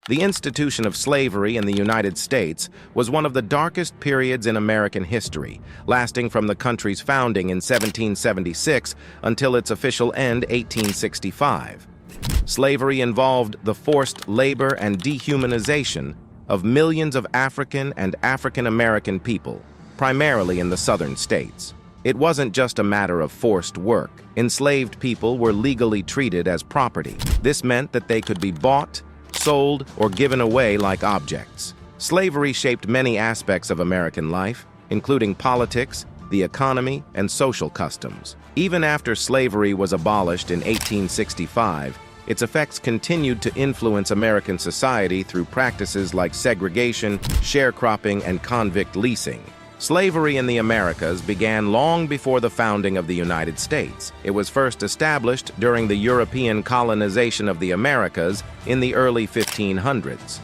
The institution of slavery in the United States was one of the darkest periods in American history, lasting from the country's founding in 1776 until its official end 1865. Slavery involved the forced labor and dehumanization of millions of African and African American people, primarily in the southern states. It wasn't just a matter of forced work. Enslaved people were legally treated as property. This meant that they could be bought, sold, or given away like objects. Slavery shaped many aspects of American life, including politics, the economy, and social customs. Even after slavery was abolished in 1865, its effects continued to influence American society through practices like segregation, sharecropping, and convict leasing. Slavery in the Americas began long before the founding of the United States. It was first established during the European colonization of the Americas in the early 1500s.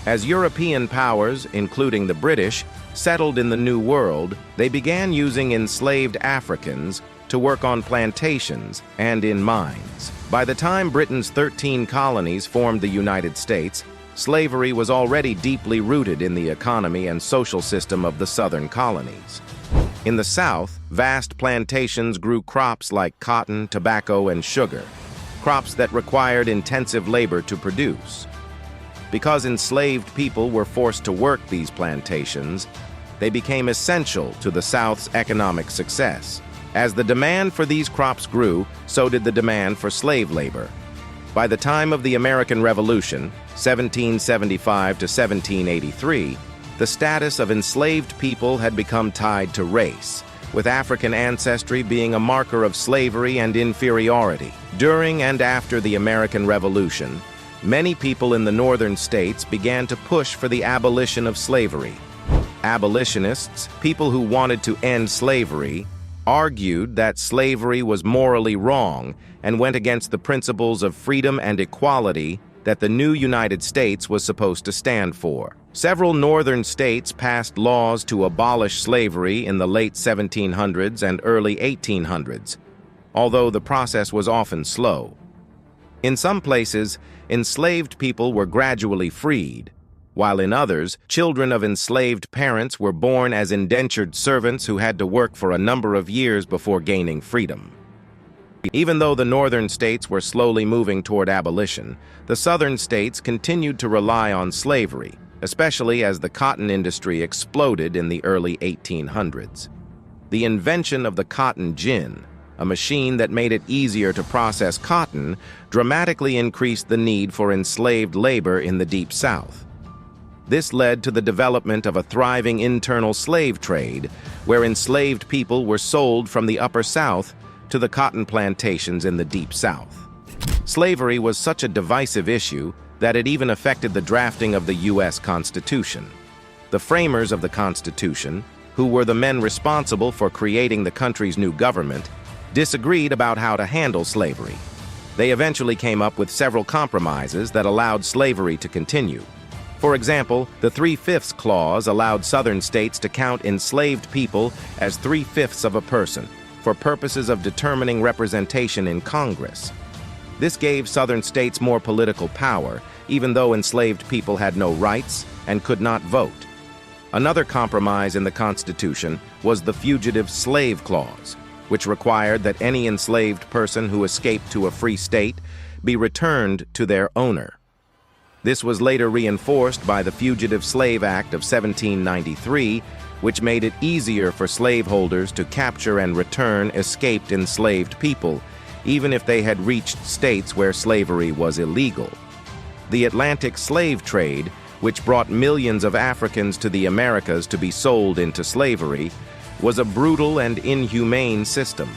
As European powers, including the British, settled in the New World, they began using enslaved Africans to work on plantations and in mines. By the time Britain's 13 colonies formed the United States, slavery was already deeply rooted in the economy and social system of the southern colonies. In the South, vast plantations grew crops like cotton, tobacco, and sugar, crops that required intensive labor to produce. Because enslaved people were forced to work these plantations, they became essential to the South's economic success. As the demand for these crops grew, so did the demand for slave labor. By the time of the American Revolution, 1775 to 1783, the status of enslaved people had become tied to race, with African ancestry being a marker of slavery and inferiority. During and after the American Revolution, many people in the northern states began to push for the abolition of slavery. Abolitionists, people who wanted to end slavery, argued that slavery was morally wrong and went against the principles of freedom and equality that the new United States was supposed to stand for. Several northern states passed laws to abolish slavery in the late 1700s and early 1800s, although the process was often slow. In some places, enslaved people were gradually freed, while in others, children of enslaved parents were born as indentured servants who had to work for a number of years before gaining freedom. Even though the northern states were slowly moving toward abolition, the southern states continued to rely on slavery, especially as the cotton industry exploded in the early 1800s. The invention of the cotton gin, a machine that made it easier to process cotton, dramatically increased the need for enslaved labor in the Deep South. This led to the development of a thriving internal slave trade, where enslaved people were sold from the Upper South to the cotton plantations in the Deep South. Slavery was such a divisive issue that it even affected the drafting of the U.S. Constitution. The framers of the Constitution, who were the men responsible for creating the country's new government, disagreed about how to handle slavery. They eventually came up with several compromises that allowed slavery to continue. For example, the 3/5 clause allowed southern states to count enslaved people as 3/5 of a person for purposes of determining representation in Congress. This gave southern states more political power, even though enslaved people had no rights and could not vote. Another compromise in the Constitution was the Fugitive Slave Clause, which required that any enslaved person who escaped to a free state be returned to their owner. This was later reinforced by the Fugitive Slave Act of 1793, which made it easier for slaveholders to capture and return escaped enslaved people, even if they had reached states where slavery was illegal. The Atlantic slave trade, which brought millions of Africans to the Americas to be sold into slavery, was a brutal and inhumane system.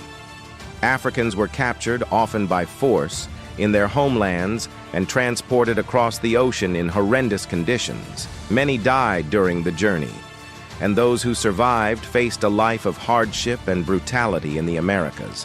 Africans were captured, often by force, in their homelands and transported across the ocean in horrendous conditions. Many died during the journey, and those who survived faced a life of hardship and brutality in the Americas.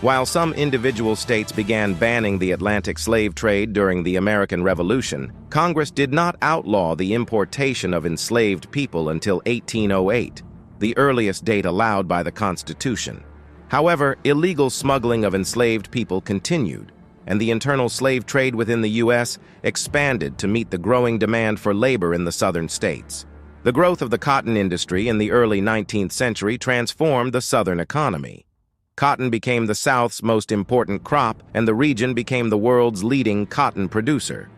While some individual states began banning the Atlantic slave trade during the American Revolution, Congress did not outlaw the importation of enslaved people until 1808, the earliest date allowed by the Constitution. However, illegal smuggling of enslaved people continued, and the internal slave trade within the U.S. expanded to meet the growing demand for labor in the southern states. The growth of the cotton industry in the early 19th century transformed the southern economy. Cotton became the South's most important crop, and the region became the world's leading cotton producer.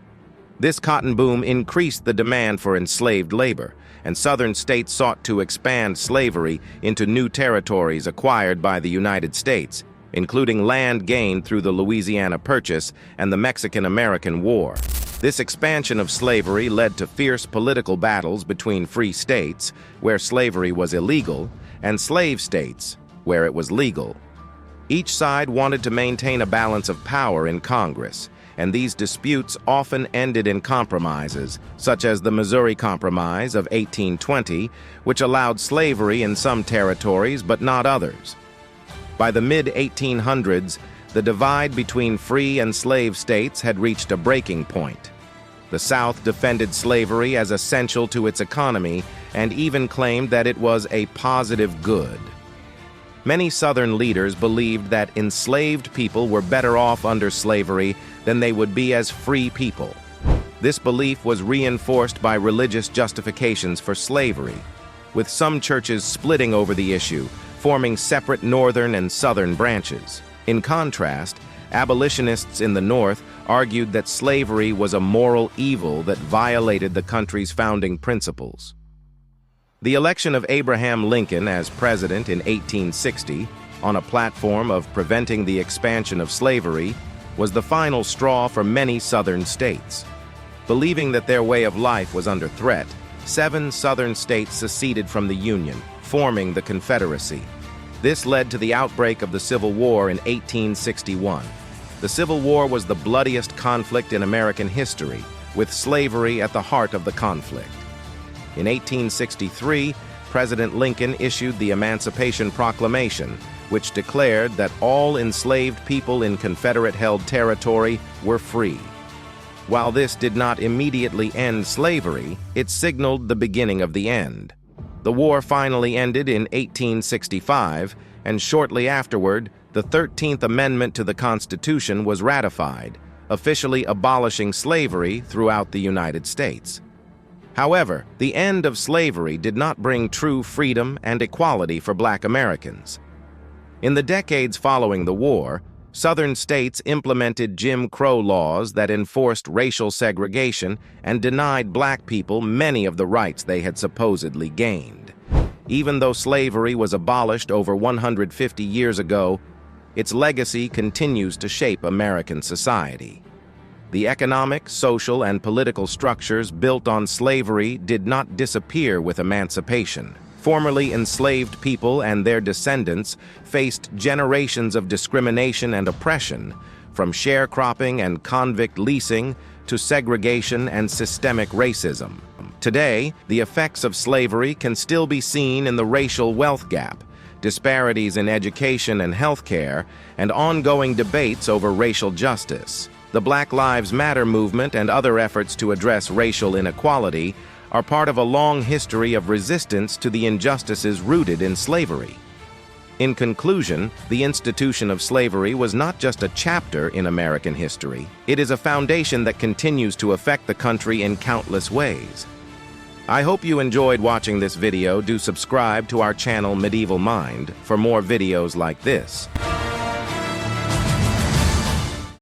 This cotton boom increased the demand for enslaved labor, and southern states sought to expand slavery into new territories acquired by the United States, including land gained through the Louisiana Purchase and the Mexican-American War. This expansion of slavery led to fierce political battles between free states, where slavery was illegal, and slave states, where it was legal. Each side wanted to maintain a balance of power in Congress, and these disputes often ended in compromises, such as the Missouri Compromise of 1820, which allowed slavery in some territories but not others. By the mid-1800s, the divide between free and slave states had reached a breaking point. The South defended slavery as essential to its economy and even claimed that it was a positive good. Many Southern leaders believed that enslaved people were better off under slavery than they would be as free people. This belief was reinforced by religious justifications for slavery, with some churches splitting over the issue, forming separate northern and southern branches. In contrast, abolitionists in the North argued that slavery was a moral evil that violated the country's founding principles. The election of Abraham Lincoln as president in 1860, on a platform of preventing the expansion of slavery, was the final straw for many southern states. Believing that their way of life was under threat, 7 southern states seceded from the Union, forming the Confederacy. This led to the outbreak of the Civil War in 1861. The Civil War was the bloodiest conflict in American history, with slavery at the heart of the conflict. In 1863, President Lincoln issued the Emancipation Proclamation, which declared that all enslaved people in Confederate-held territory were free. While this did not immediately end slavery, it signaled the beginning of the end. The war finally ended in 1865, and shortly afterward, the 13th Amendment to the Constitution was ratified, officially abolishing slavery throughout the United States. However, the end of slavery did not bring true freedom and equality for Black Americans. In the decades following the war, Southern states implemented Jim Crow laws that enforced racial segregation and denied Black people many of the rights they had supposedly gained. Even though slavery was abolished over 150 years ago, its legacy continues to shape American society. The economic, social, and political structures built on slavery did not disappear with emancipation. Formerly enslaved people and their descendants faced generations of discrimination and oppression, from sharecropping and convict leasing to segregation and systemic racism. Today, the effects of slavery can still be seen in the racial wealth gap, disparities in education and healthcare, and ongoing debates over racial justice. The Black Lives Matter movement and other efforts to address racial inequality are part of a long history of resistance to the injustices rooted in slavery. In conclusion, the institution of slavery was not just a chapter in American history. It is a foundation that continues to affect the country in countless ways. I hope you enjoyed watching this video. Do subscribe to our channel Medieval Mind for more videos like this.